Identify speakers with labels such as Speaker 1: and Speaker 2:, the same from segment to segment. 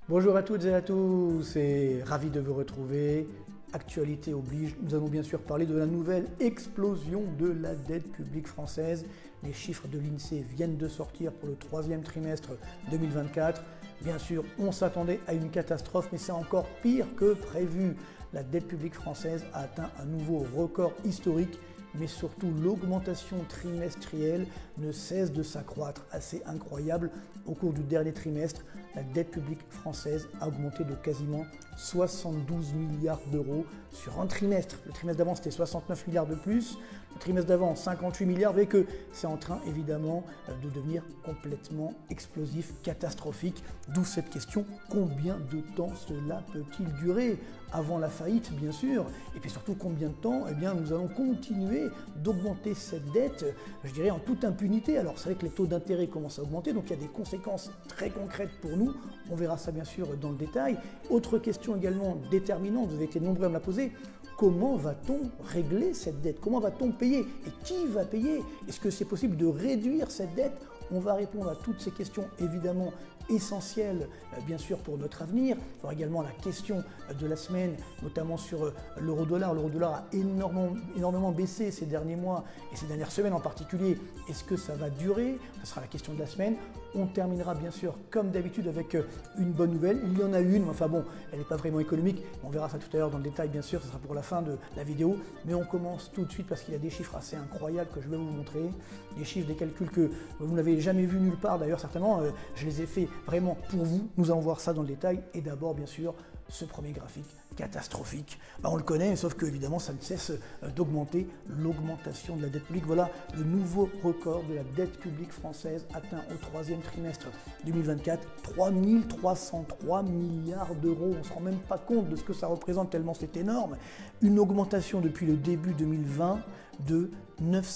Speaker 1: Bonjour à toutes et à tous, et ravi de vous retrouver. Actualité oblige, nous allons bien sûr parler de la nouvelle explosion de la dette publique française. Les chiffres de l'INSEE viennent de sortir pour le troisième trimestre 2024. Bien sûr, on s'attendait à une catastrophe, mais c'est encore pire que prévu. La dette publique française a atteint un nouveau record historique, mais surtout l'augmentation trimestrielle ne cesse de s'accroître. Assez incroyable, au cours du dernier trimestre, la dette publique française a augmenté de quasiment 72 milliards d'euros sur un trimestre. Le trimestre d'avant, c'était 69 milliards de plus. Le trimestre d'avant, 58 milliards. Vous voyez que c'est en train, évidemment, de devenir complètement explosif, catastrophique. D'où cette question, combien de temps cela peut-il durer? Avant la faillite, bien sûr. Et puis surtout, combien de temps nous allons continuer d'augmenter cette dette, je dirais, en toute impunité. Alors, c'est vrai que les taux d'intérêt commencent à augmenter, donc il y a des conséquences très concrètes pour nous. On verra ça, bien sûr, dans le détail. Autre question également déterminante, vous avez été nombreux à me la poser. Comment va-t-on régler cette dette? Comment va-t-on payer? Et qui va payer? Est-ce que c'est possible de réduire cette dette? On va répondre à toutes ces questions, évidemment, essentielles, bien sûr, pour notre avenir. Il y aura également la question de la semaine, notamment sur l'euro-dollar. L'euro-dollar a énormément baissé ces derniers mois et ces dernières semaines en particulier. Est-ce que ça va durer? Ce sera la question de la semaine. On terminera, bien sûr, comme d'habitude, avec une bonne nouvelle. Il y en a une, mais enfin bon, elle n'est pas vraiment économique. On verra ça tout à l'heure dans le détail, bien sûr. Ce sera pour la fin de la vidéo. Mais on commence tout de suite parce qu'il y a des chiffres assez incroyables que je vais vous montrer. Des chiffres, des calculs que vous n'avez jamais vus nulle part, d'ailleurs, certainement. Je les ai faits vraiment pour vous. Nous allons voir ça dans le détail. Et d'abord, bien sûr, ce premier graphique catastrophique. On le connaît, sauf que évidemment ça ne cesse d'augmenter, l'augmentation de la dette publique. Voilà le nouveau record de la dette publique française atteint au troisième trimestre 2024, 3 303 milliards d'euros. On ne se rend même pas compte de ce que ça représente tellement c'est énorme. Une augmentation depuis le début 2020 de 915,1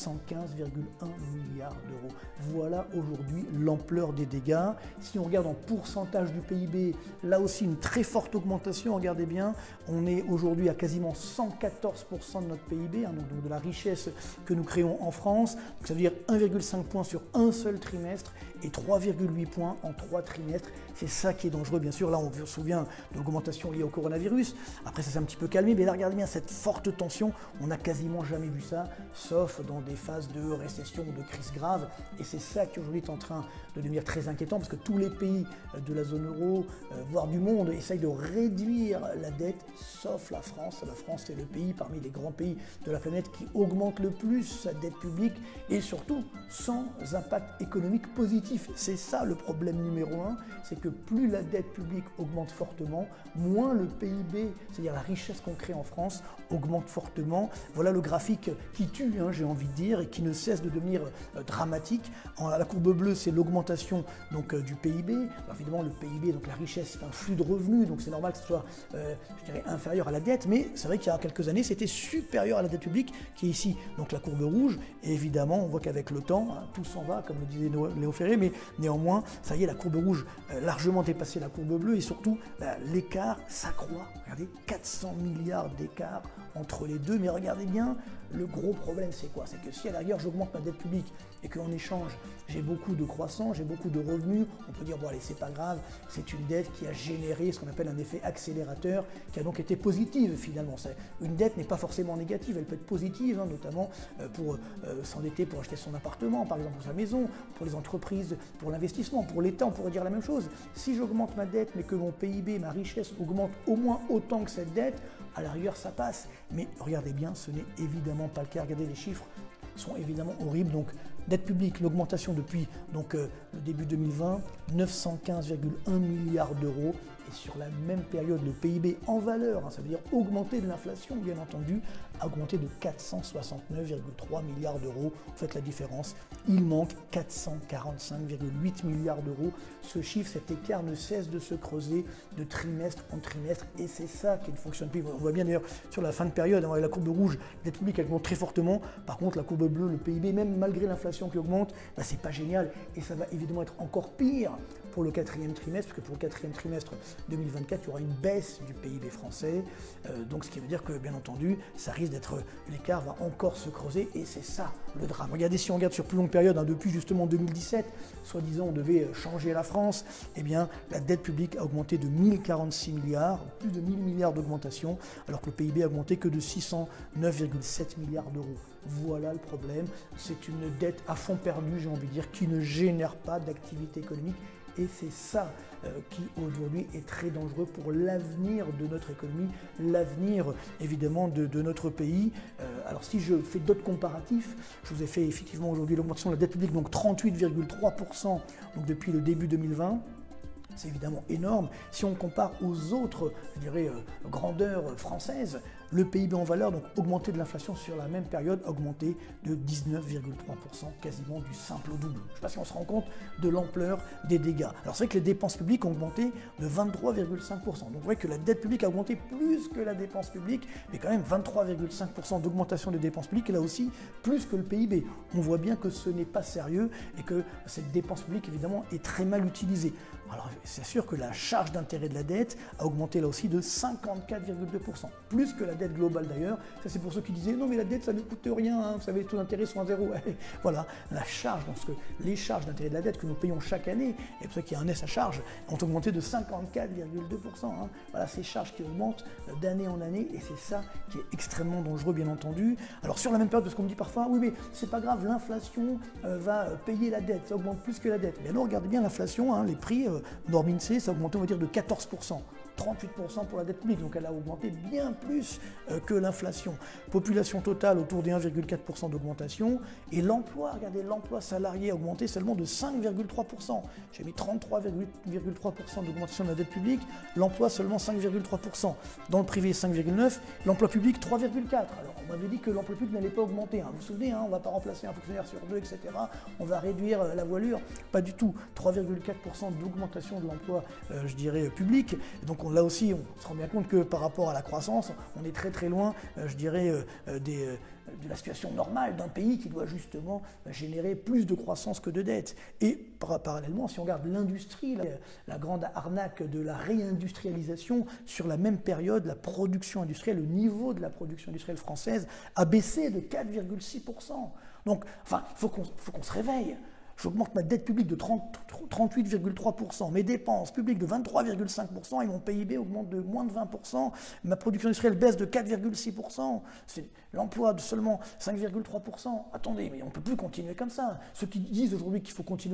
Speaker 1: milliards d'euros. Voilà aujourd'hui l'ampleur des dégâts. Si on regarde en pourcentage du PIB, là aussi une très forte augmentation, regardez bien, on est aujourd'hui à quasiment 114% de notre PIB, donc de la richesse que nous créons en France. Donc ça veut dire 1,5 point sur un seul trimestre et 3,8 points en 3 trimestres. C'est ça qui est dangereux, bien sûr. Là, on se souvient de l'augmentation liée au coronavirus. Après, ça s'est un petit peu calmé, mais là, regardez bien cette forte tension. On n'a quasiment jamais vu ça, sauf dans des phases de récession ou de crise grave. Et c'est ça qui aujourd'hui est en train de devenir très inquiétant, parce que tous les pays de la zone euro, voire du monde, essayent de réduire la dette, sauf la France. La France, c'est le pays parmi les grands pays de la planète qui augmente le plus sa dette publique, et surtout sans impact économique positif. C'est ça le problème numéro un, c'est que plus la dette publique augmente fortement, moins le PIB, c'est-à-dire la richesse qu'on crée en France, augmente fortement. Voilà le graphique qui tue, j'ai envie de dire, et qui ne cesse de devenir dramatique. La courbe bleue, c'est l'augmentation du PIB. Alors, évidemment, le PIB, donc la richesse, c'est un flux de revenus, donc c'est normal que ce soit, je dirais, inférieur à la dette, mais c'est vrai qu'il y a quelques années, c'était supérieur à la dette publique, qui est ici, donc la courbe rouge. Et évidemment, on voit qu'avec le temps, tout s'en va, comme le disait Léo Ferré, mais néanmoins, ça y est, la courbe rouge largement dépassé la courbe bleue, et surtout, l'écart s'accroît. Regardez, 400 milliards d'écart entre les deux, mais regardez bien, le gros problème, c'est quoi? C'est que si à la rigueur, j'augmente ma dette publique et qu'en échange, j'ai beaucoup de croissance, j'ai beaucoup de revenus, on peut dire, bon allez, c'est pas grave, c'est une dette qui a généré ce qu'on appelle un effet accélérateur, qui a donc été positive finalement. Une dette n'est pas forcément négative, elle peut être positive, notamment pour s'endetter pour acheter son appartement, par exemple, pour sa maison, pour les entreprises, pour l'investissement, pour l'État, on pourrait dire la même chose. Si j'augmente ma dette, mais que mon PIB, ma richesse augmente au moins autant que cette dette, à la rigueur, ça passe. Mais regardez bien, ce n'est évidemment pas le cas. Regardez, les chiffres sont évidemment horribles. Donc, dette publique, l'augmentation depuis le début 2020, 915,1 milliards d'euros. Et sur la même période, le PIB en valeur, ça veut dire augmenter de l'inflation, bien entendu, a augmenté de 469,3 milliards d'euros. Faites la différence, il manque 445,8 milliards d'euros. Ce chiffre, cet écart ne cesse de se creuser de trimestre en trimestre, et c'est ça qui ne fonctionne plus. On voit bien d'ailleurs sur la fin de période, la courbe rouge, la dette publique, elle augmente très fortement. Par contre, la courbe bleue, le PIB, même malgré l'inflation qui augmente, c'est pas génial, et ça va évidemment être encore pire pour le quatrième trimestre, parce que pour le quatrième trimestre 2024, il y aura une baisse du PIB français. Donc ce qui veut dire que, bien entendu, ça risque d'être, l'écart va encore se creuser, et c'est ça le drame. Regardez, si on regarde sur plus longue période, hein, depuis justement 2017, soi-disant on devait changer la France, eh bien la dette publique a augmenté de 1046 milliards, plus de 1000 milliards d'augmentation, alors que le PIB a augmenté que de 609,7 milliards d'euros. Voilà le problème, c'est une dette à fond perdu, j'ai envie de dire, qui ne génère pas d'activité économique. Et c'est ça qui aujourd'hui est très dangereux pour l'avenir de notre économie, l'avenir évidemment de notre pays. Alors si je fais d'autres comparatifs, je vous ai fait effectivement aujourd'hui l'augmentation de la dette publique, donc 38,3% donc depuis le début 2020. C'est évidemment énorme. Si on compare aux autres, je dirais, grandeurs françaises, le PIB en valeur, donc augmenté de l'inflation sur la même période, augmenté de 19,3%, quasiment du simple au double. Je ne sais pas si on se rend compte de l'ampleur des dégâts. Alors c'est vrai que les dépenses publiques ont augmenté de 23,5%. Donc vous voyez que la dette publique a augmenté plus que la dépense publique, mais quand même 23,5% d'augmentation des dépenses publiques, et là aussi plus que le PIB. On voit bien que ce n'est pas sérieux et que cette dépense publique, évidemment, est très mal utilisée. Alors c'est sûr que la charge d'intérêt de la dette a augmenté là aussi de 54,2%, plus que la dette globale d'ailleurs. Ça c'est pour ceux qui disaient non mais la dette ça ne coûte rien, hein, vous savez les taux d'intérêt sont à zéro. Voilà, la charge, parce que les charges d'intérêt de la dette que nous payons chaque année, et pour ça qu'il y a un S à charge, ont augmenté de 54,2%. Hein. Voilà ces charges qui augmentent d'année en année, et c'est ça qui est extrêmement dangereux bien entendu. Alors sur la même période, parce qu'on me dit parfois oui mais c'est pas grave, l'inflation va payer la dette, ça augmente plus que la dette. Mais alors regardez bien l'inflation, hein, les prix norme INSEE, ça a augmenté, on va dire, de 14%. 38% pour la dette publique, donc elle a augmenté bien plus que l'inflation. Population totale autour des 1,4% d'augmentation, et l'emploi, regardez, l'emploi salarié a augmenté seulement de 5,3%. J'ai mis 33,3% d'augmentation de la dette publique, l'emploi seulement 5,3%. Dans le privé 5,9%, l'emploi public 3,4%. Alors on m'avait dit que l'emploi public n'allait pas augmenter, hein. Vous vous souvenez, hein, on ne va pas remplacer un fonctionnaire sur deux, etc. On va réduire la voilure, pas du tout. 3,4% d'augmentation de l'emploi, je dirais, public. Donc là aussi, on se rend bien compte que par rapport à la croissance, on est très très loin, je dirais, de la situation normale d'un pays qui doit justement générer plus de croissance que de dette. Et parallèlement, si on regarde l'industrie, la grande arnaque de la réindustrialisation, sur la même période, la production industrielle, le niveau de la production industrielle française a baissé de 4,6%. Donc, enfin, il faut qu'on se réveille. J'augmente ma dette publique de 38,3%, mes dépenses publiques de 23,5% et mon PIB augmente de moins de 20%. Ma production industrielle baisse de 4,6%. C'est l'emploi de seulement 5,3%. Attendez, mais on ne peut plus continuer comme ça. Ceux qui disent aujourd'hui qu'il faut continuer